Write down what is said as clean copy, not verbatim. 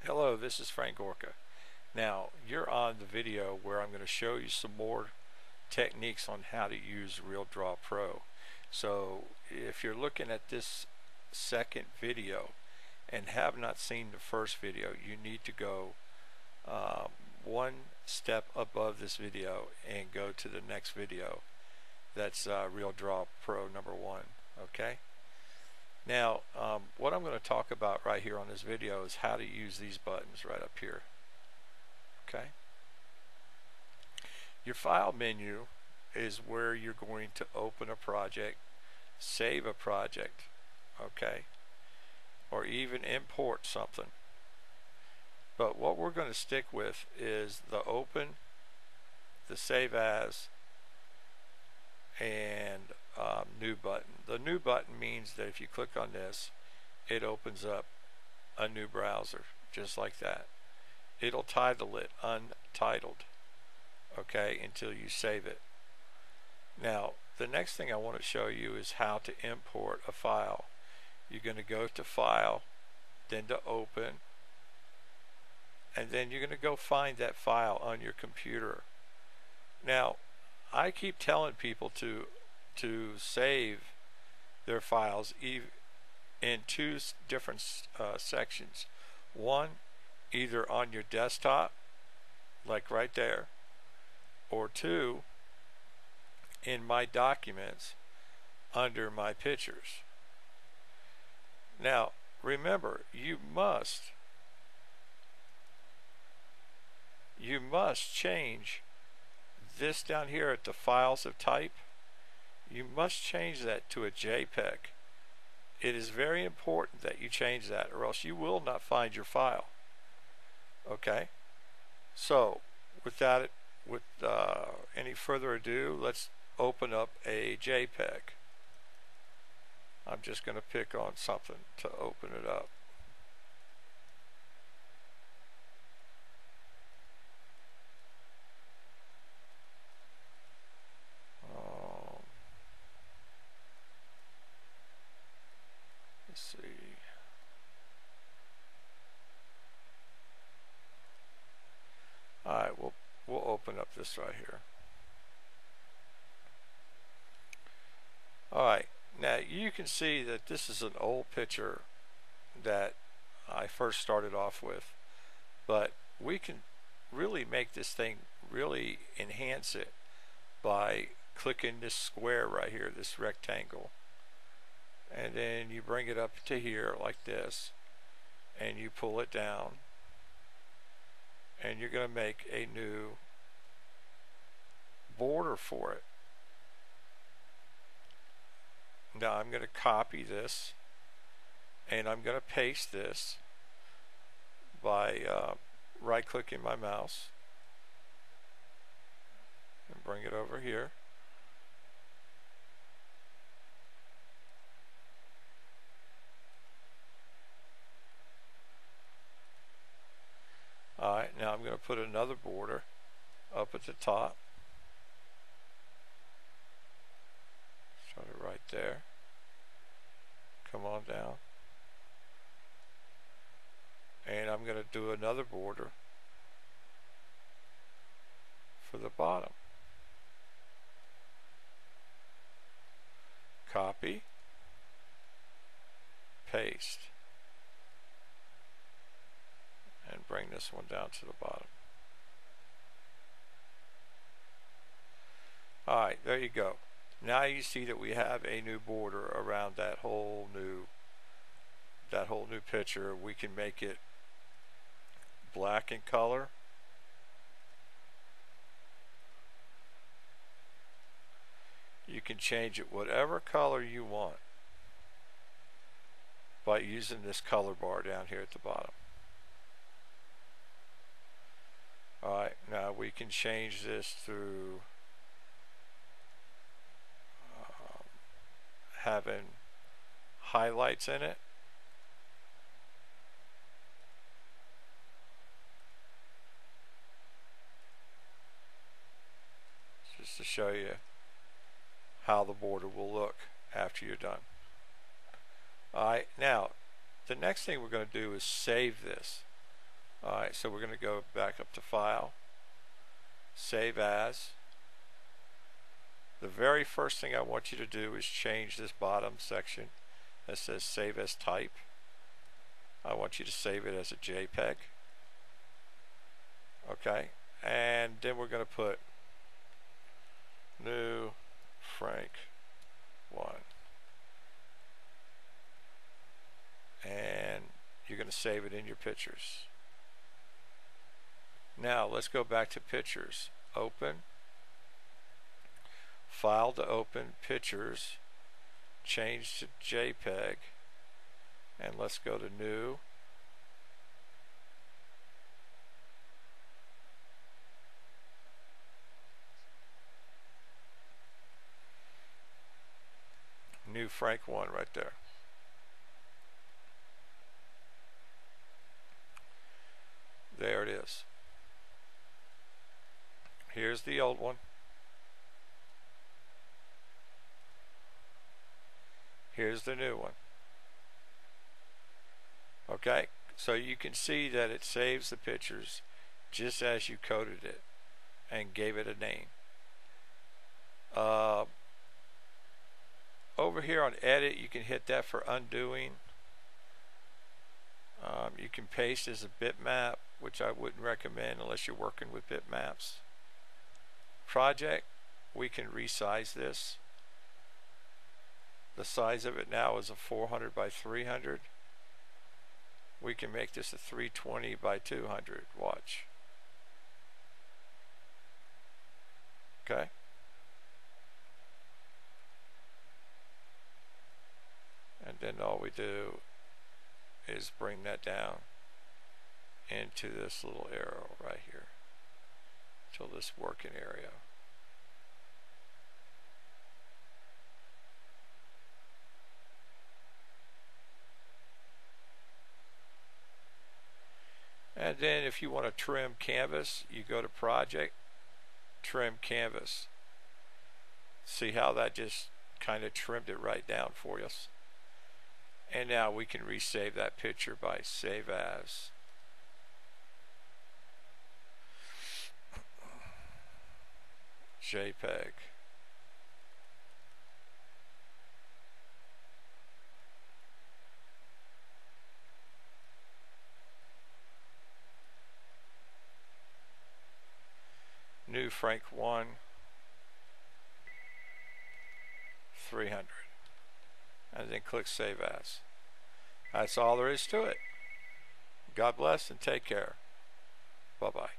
Hello, this is Frank Gorka. Now, you're on the video where I'm going to show you some more techniques on how to use RealDraw Pro. So, if you're looking at this second video and have not seen the first video, you need to go one step above this video and go to the next video. That's RealDraw Pro number 1. Okay? Now, what I'm going to talk about right here on this video is how to use these buttons right up here. Okay? Your file menu is where you're going to open a project, save a project, okay? Or even import something. But what we're going to stick with is the open, the save as, and new button. The new button means that if you click on this, it opens up a new browser, just like that. It'll title it untitled, okay, until you save it. Now, the next thing I want to show you is how to import a file. You're going to go to File, then to Open, and then you're going to go find that file on your computer. Now, I keep telling people to save their files in two different sections. One, either on your desktop, like right there, or two, in My Documents under My Pictures. Now, remember, you must change this down here at the Files of Type. You must change that to a JPEG. It is very important that you change that, or else you will not find your file. Okay? So, without any further ado, let's open up a JPEG. I'm just going to pick on something to open it up. Let's see. Alright, we'll open up this right here. Alright, now you can see that this is an old picture that I first started off with, but we can really make this thing really enhance it by clicking this square right here, this rectangle, and then you bring it up to here like this, and you pull it down, and you're going to make a new border for it. Now I'm going to copy this, and I'm going to paste this by right clicking my mouse and bring it over here. Alright, now I'm going to put another border up at the top. Start it right there. Come on down. And I'm going to do another border for the bottom. Copy. Paste. And bring this one down to the bottom. Alright, there you go. Now you see that we have a new border around that whole new picture. We can make it black in color. You can change it whatever color you want by using this color bar down here at the bottom. Alright, now we can change this to having highlights in it. Just to show you how the border will look after you're done. Alright, now the next thing we're going to do is save this. Alright, so we're going to go back up to File, Save As. The very first thing I want you to do is change this bottom section that says Save As Type. I want you to save it as a JPEG. Okay, and then we're going to put new Frank 1. And you're going to save it in your pictures. Now let's go back to pictures. Open, File to open, Pictures, change to JPEG, and let's go to New. New Frank 1 right there. There it is. Here's the old one. Here's the new one. Okay, so you can see that it saves the pictures just as you coded it and gave it a name. Over here on Edit, you can hit that for undoing. You can paste as a bitmap, which I wouldn't recommend unless you're working with bitmaps. Project, we can resize this. The size of it now is a 400 by 300. We can make this a 320 by 200. Watch. Okay. And then all we do is bring that down into this little arrow right here till this working area. And then if you want to trim canvas, you go to Project, Trim Canvas. See how that just kind of trimmed it right down for us. And now we can resave that picture by Save As. JPEG. New Frank 1 300, and then click Save As. That's all there is to it. God bless and take care. Bye-bye.